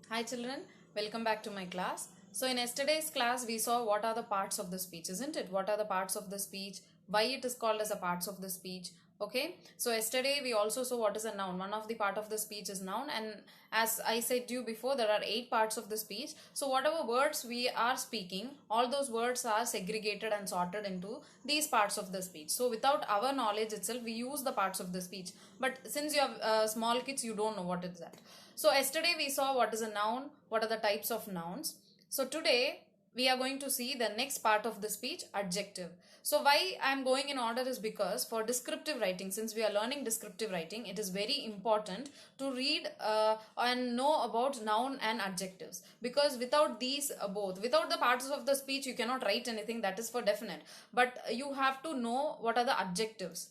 Hi children, welcome back to my class. So in yesterday's class we saw what are the parts of the speech, isn't it? What are the parts of the speech, why it is called as a parts of the speech. Okay, so yesterday we also saw what is a noun. One of the part of the speech is noun, and as I said to you before, there are 8 parts of the speech. So whatever words we are speaking, all those words are segregated and sorted into these parts of the speech. So without our knowledge itself, we use the parts of the speech. But since you have small kids, you don't know what is that. So yesterday we saw what is a noun, what are the types of nouns. So today we are going to see the next part of the speech, adjective. So why I am going in order is because for descriptive writing, since we are learning descriptive writing, it is very important to read and know about noun and adjectives, because without these both, without the parts of the speech, you cannot write anything, that is for definite. But you have to know what are the adjectives.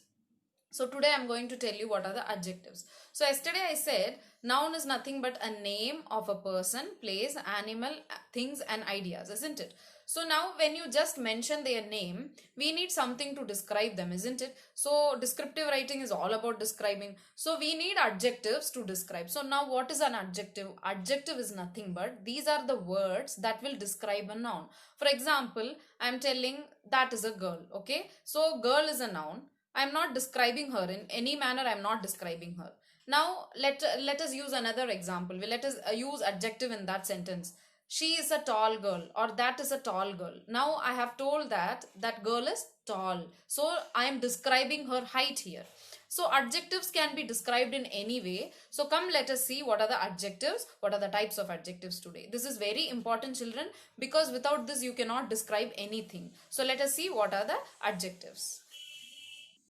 So today I'm going to tell you what are the adjectives. So yesterday I said noun is nothing but a name of a person, place, animal, things and ideas, isn't it? So now when you just mention their name, we need something to describe them, isn't it? So descriptive writing is all about describing. So we need adjectives to describe. So now what is an adjective? Adjective is nothing but these are the words that will describe a noun. For example, I'm telling that is a girl, okay? So girl is a noun. I'm not describing her in any manner. I'm not describing her. Now let us use another example. Let us use adjective in that sentence. She is a tall girl, or that is a tall girl. Now I have told that that girl is tall. So I am describing her height here. So adjectives can be described in any way. So come, let us see what are the adjectives, what are the types of adjectives today. This is very important, children, because without this you cannot describe anything. So let us see what are the adjectives.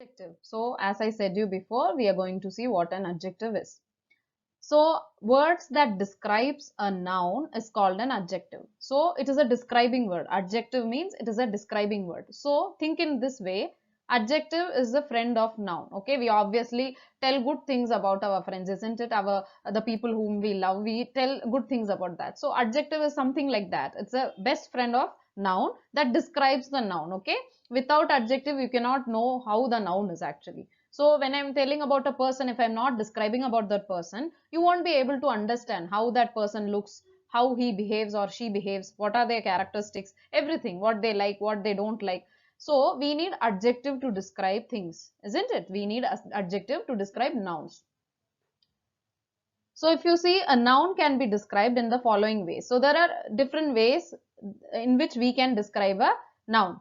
Adjective. So, as I said you before, we are going to see what an adjective is. So, words that describes a noun is called an adjective. So, it is a describing word. Adjective means it is a describing word. So, think in this way. Adjective is the friend of noun. Okay, we obviously tell good things about our friends, isn't it? Our the people whom we love, we tell good things about that. So, adjective is something like that. It's a best friend of noun that describes the noun. Okay, without adjective, you cannot know how the noun is actually. So when I'm telling about a person, if I'm not describing about that person, you won't be able to understand how that person looks, how he behaves or she behaves, what are their characteristics, everything, what they like, what they don't like. So we need adjective to describe things, isn't it? We need adjective to describe nouns. So if you see, a noun can be described in the following ways. So there are different ways in which we can describe a noun.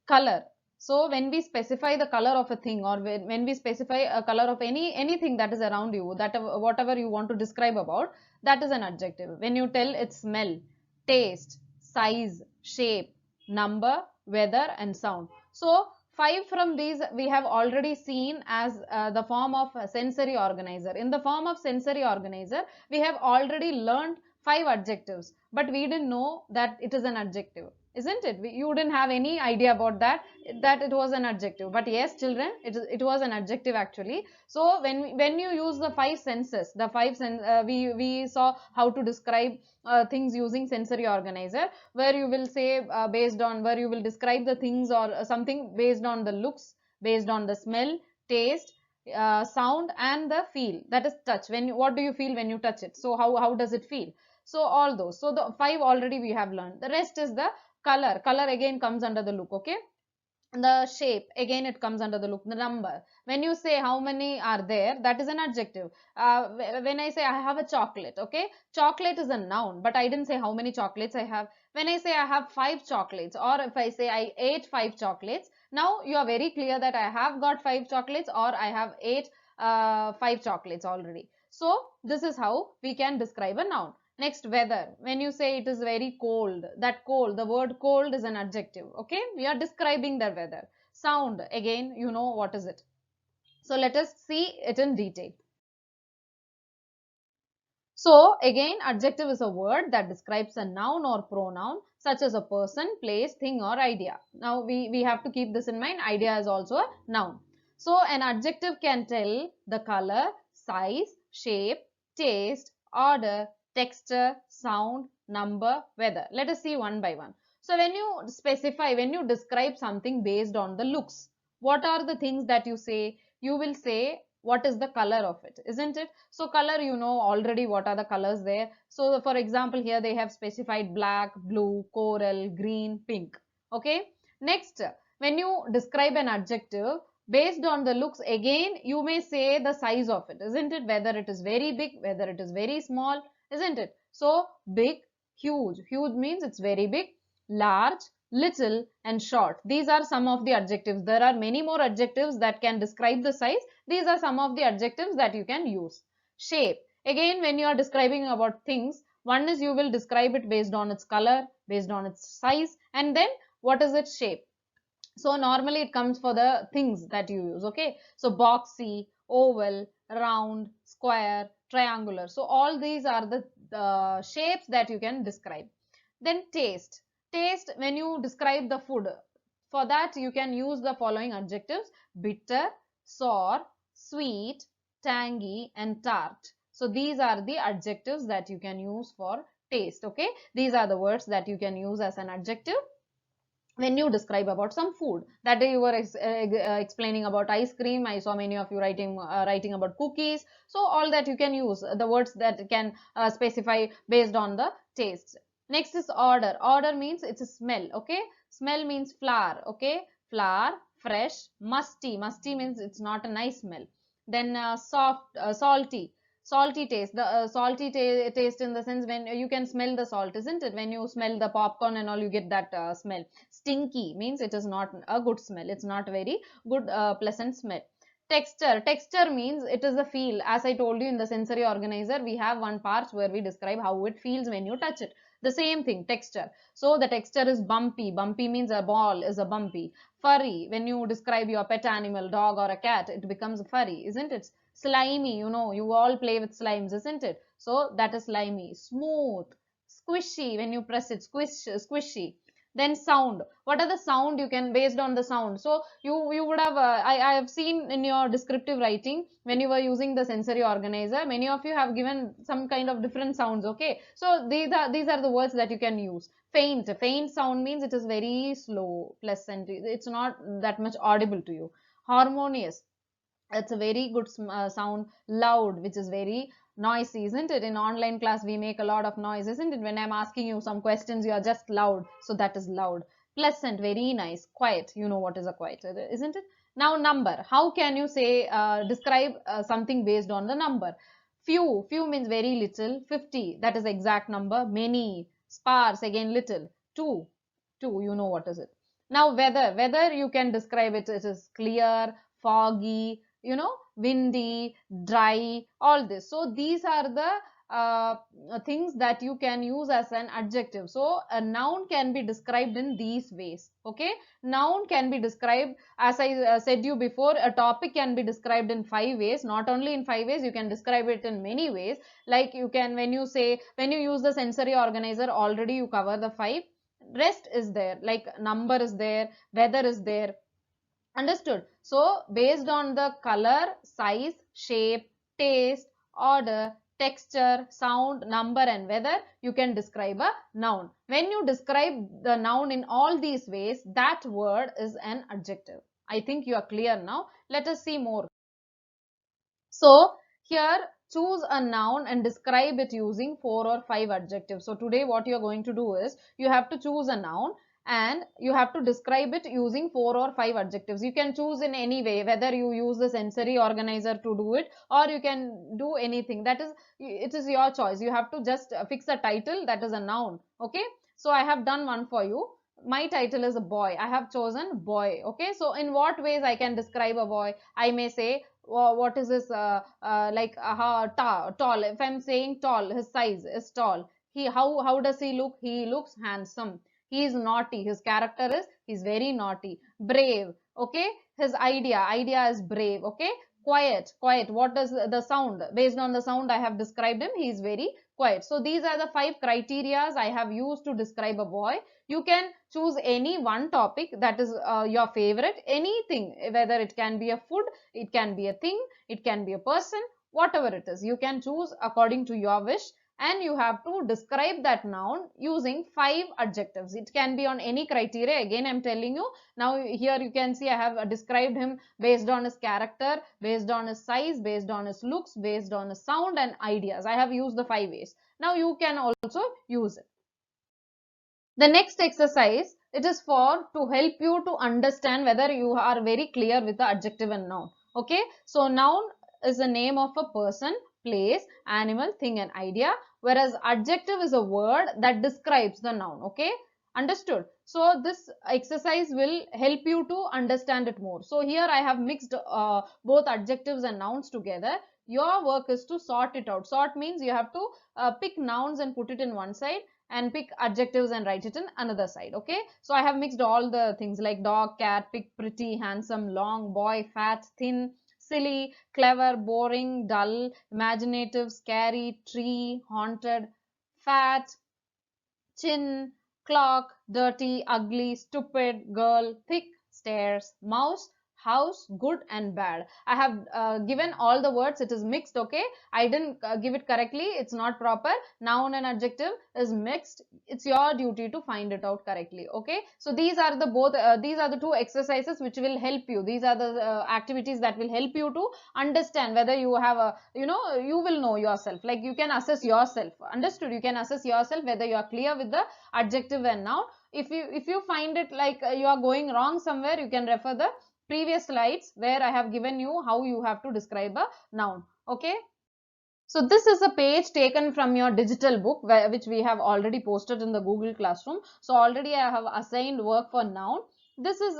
Color. So when we specify the color of a thing, or when we specify a color of anything that is around you, that whatever you want to describe about, that is an adjective. When you tell its smell, taste, size, shape, number, weather and sound. So 5 from these we have already seen as the form of sensory organizer. In the form of sensory organizer, we have already learned 5 adjectives, but we didn't know that it is an adjective, isn't it? You didn't have any idea about that it was an adjective. But yes, children, it was an adjective actually. So when you use the 5 senses, the 5 we saw how to describe things using sensory organizer, where you will say based on, where you will describe the things or something based on the looks, based on the smell, taste, sound and the feel, that is touch. What do you feel when you touch it? So how does it feel? So all those, so the 5 already we have learned. The rest is the color again comes under the look. Okay, the shape again it comes under the look. The number, when you say how many are there, that is an adjective. When I say I have a chocolate, okay, chocolate is a noun, but I didn't say how many chocolates I have. When I say I have 5 chocolates, or if I say I ate 5 chocolates, now you are very clear that I have got 5 chocolates, or I have ate 5 chocolates already. So this is how we can describe a noun. Next, weather. When you say it is very cold, that cold, the word cold is an adjective. Okay, we are describing the weather. Sound, again, you know what is it. So let us see it in detail. So again, adjective is a word that describes a noun or pronoun, such as a person, place, thing or idea. Now we have to keep this in mind. Idea is also a noun. So an adjective can tell the color, size, shape, taste, order, texture, sound, number, weather. Let us see one by one. So when you specify, when you describe something based on the looks, what are the things that you say? You will say what is the color of it, isn't it? So color, you know already what are the colors there. So for example, here they have specified black, blue, coral, green, pink. Okay. Next, when you describe an adjective based on the looks, again you may say the size of it, isn't it? Whether it is very big, whether it is very small, isn't it? So big, huge. Huge means it's very big. Large, little, and short. These are some of the adjectives. There are many more adjectives that can describe the size. These are some of the adjectives that you can use. Shape. Again, when you are describing about things, one is you will describe it based on its color, based on its size, and then what is its shape. So normally it comes for the things that you use. Okay. So boxy, oval, round, square, triangular. So all these are the shapes that you can describe. Then taste. Taste, when you describe the food, for that you can use the following adjectives: bitter, sour, sweet, tangy, and tart. So these are the adjectives that you can use for taste. Okay. These are the words that you can use as an adjective when you describe about some food. That day you were explaining about ice cream. I saw many of you writing about cookies. So all that you can use the words that can specify based on the taste. Next is odor. Odor means it's a smell. Okay. Smell means flour. Okay. Flour, fresh. Musty. Musty means it's not a nice smell. Then soft, salty. Salty taste. The salty taste in the sense when you can smell the salt, isn't it? When you smell the popcorn and all, you get that smell. Stinky means it is not a good smell. It's not very good, pleasant smell. Texture. Texture means it is a feel. As I told you, in the sensory organizer, we have one part where we describe how it feels when you touch it. The same thing, texture. So the texture is bumpy. Bumpy means a ball is a bumpy. Furry. When you describe your pet animal, dog or a cat, it becomes furry, isn't it? Slimy. You know, you all play with slimes, isn't it? So that is slimy. Smooth. Squishy. When you press it, squishy. Then sound. What are the sound you can based on the sound? So you would have I have seen in your descriptive writing when you were using the sensory organizer, many of you have given some kind of different sounds. Okay. So these are the words that you can use. Faint. Faint sound means it is very slow, pleasant. It's not that much audible to you. Harmonious. It's a very good sound. Loud, which is very noisy, isn't it? In online class we make a lot of noise, isn't it? When I'm asking you some questions, you are just loud, so that is loud. Pleasant, very nice. Quiet, you know what is a quiet, isn't it? Now number. How can you say describe something based on the number? Few. Few means very little. 50, that is exact number. Many. Sparse, again little. Two. Two, you know what is it. Now weather. Weather, you can describe it. It is clear, foggy, windy, dry, all this. So these are the things that you can use as an adjective. So a noun can be described in these ways. Okay. Noun can be described, as I said you before, a topic can be described in 5 ways. Not only in 5 ways, you can describe it in many ways. Like you can, when you use the sensory organizer, already you cover the 5. Rest is there, like number is there, weather is there. Understood? So, based on the color, size, shape, taste, order, texture, sound, number, and weather, you can describe a noun. When you describe the noun in all these ways, that word is an adjective. I think you are clear now. Let us see more. So, here choose a noun and describe it using 4 or 5 adjectives. So, today what you are going to do is you have to choose a noun and you have to describe it using 4 or 5 adjectives. You can choose in any way, whether you use the sensory organizer to do it or you can do anything. That is, it is your choice. You have to just fix a title that is a noun. Okay. So, I have done one for you. My title is a boy. I have chosen boy. Okay. So, in what ways I can describe a boy? I may say, what is this tall. If I'm saying tall, his size is tall. How does he look? He looks handsome. He is naughty. His character is he's very naughty. Brave. Okay. His idea is brave. Okay. Quiet. What does the sound? Based on the sound I have described him, he is very quiet. So these are the 5 criterias I have used to describe a boy. You can choose any one topic that is your favorite, anything, whether it can be a food, it can be a thing, it can be a person, whatever it is. You can choose according to your wish and you have to describe that noun using 5 adjectives. It can be on any criteria. Again, I'm telling you. Now here you can see I have described him based on his character, based on his size, based on his looks, based on his sound and ideas. I have used the 5 ways. Now you can also use it. The next exercise, it is for to help you to understand whether you are very clear with the adjective and noun. Okay, so noun is the name of a person, place, animal, thing and idea, whereas adjective is a word that describes the noun. Okay, understood? So this exercise will help you to understand it more. So here I have mixed both adjectives and nouns together. Your work is to sort it out. Sort means you have to pick nouns and put it in one side, and pick adjectives and write it in another side. Okay, so I have mixed all the things like dog, cat, pig, pretty, handsome, long, boy, fat, thin, silly, clever, boring, dull, imaginative, scary, tree, haunted, fat, chin, clock, dirty, ugly, stupid, girl, thick, stairs, mouse, house, good and bad. I have given all the words. It is mixed. Okay, I didn't give it correctly. It's not proper. Noun and adjective is mixed. It's your duty to find it out correctly. Okay, so these are the both these are the two exercises which will help you. These are the activities that will help you to understand whether you have a, you will know yourself, like you can assess yourself. Understood? You can assess yourself whether you are clear with the adjective and noun. If you find it like you are going wrong somewhere, you can refer the previous slides where I have given you how you have to describe a noun. Okay, so this is a page taken from your digital book which we have already posted in the Google Classroom. So already I have assigned work for noun. This is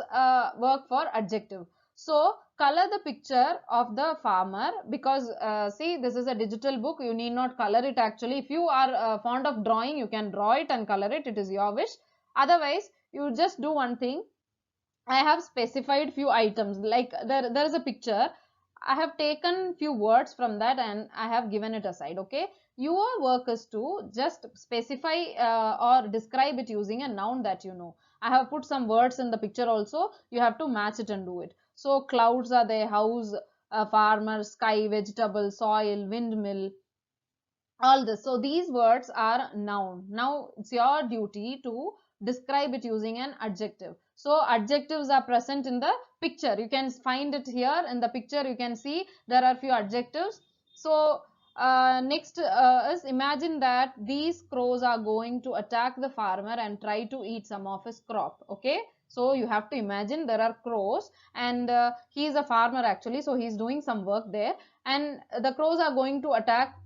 work for adjective. So color the picture of the farmer, because see, this is a digital book. You need not color it actually. If you are fond of drawing, you can draw it and color it. It is your wish. Otherwise, you just do one thing. I have specified few items, like there is a picture. I have taken few words from that and I have given it aside. Okay, your work is to just specify or describe it using a noun that you know. I have put some words in the picture also. You have to match it and do it. So clouds are there, house, farmer, sky, vegetable, soil, windmill, all this. So these words are noun. Now it's your duty to describe it using an adjective. So adjectives are present in the picture. You can find it here in the picture. You can see there are few adjectives. So next is, imagine that these crows are going to attack the farmer and try to eat some of his crop. Okay, so you have to imagine there are crows and he is a farmer actually, so he is doing some work there, and the crows are going to attack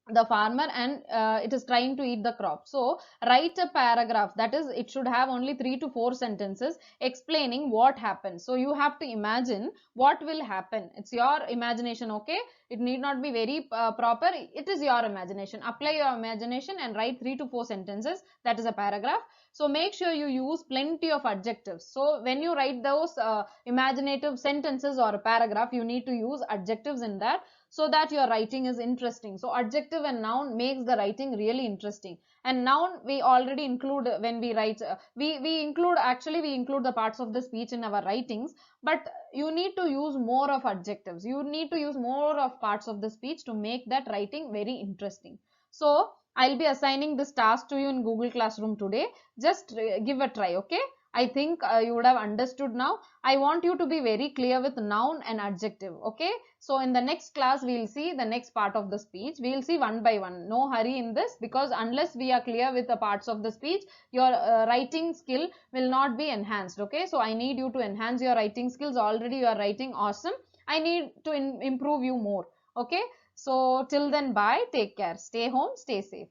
the farmer and it is trying to eat the crop. So write a paragraph, that is, it should have only 3 to 4 sentences explaining what happens. So you have to imagine what will happen. It's your imagination. Okay, it need not be very proper. It is your imagination. Apply your imagination and write 3 to 4 sentences. That is a paragraph. So make sure you use plenty of adjectives. So when you write those imaginative sentences or a paragraph, you need to use adjectives in that, so that your writing is interesting. So adjective and noun makes the writing really interesting. And noun we already include when we write, we include the parts of the speech in our writings, but you need to use more of adjectives. You need to use more of parts of the speech to make that writing very interesting. So I'll be assigning this task to you in Google Classroom today. Just give a try. Okay, I think you would have understood now. I want you to be very clear with noun and adjective. Okay, so in the next class, we'll see the next part of the speech. We'll see one by one. No hurry in this, because unless we are clear with the parts of the speech, your writing skill will not be enhanced. Okay, so I need you to enhance your writing skills. Already you are writing awesome. I need to improve you more. Okay, so till then, bye. Take care. Stay home. Stay safe.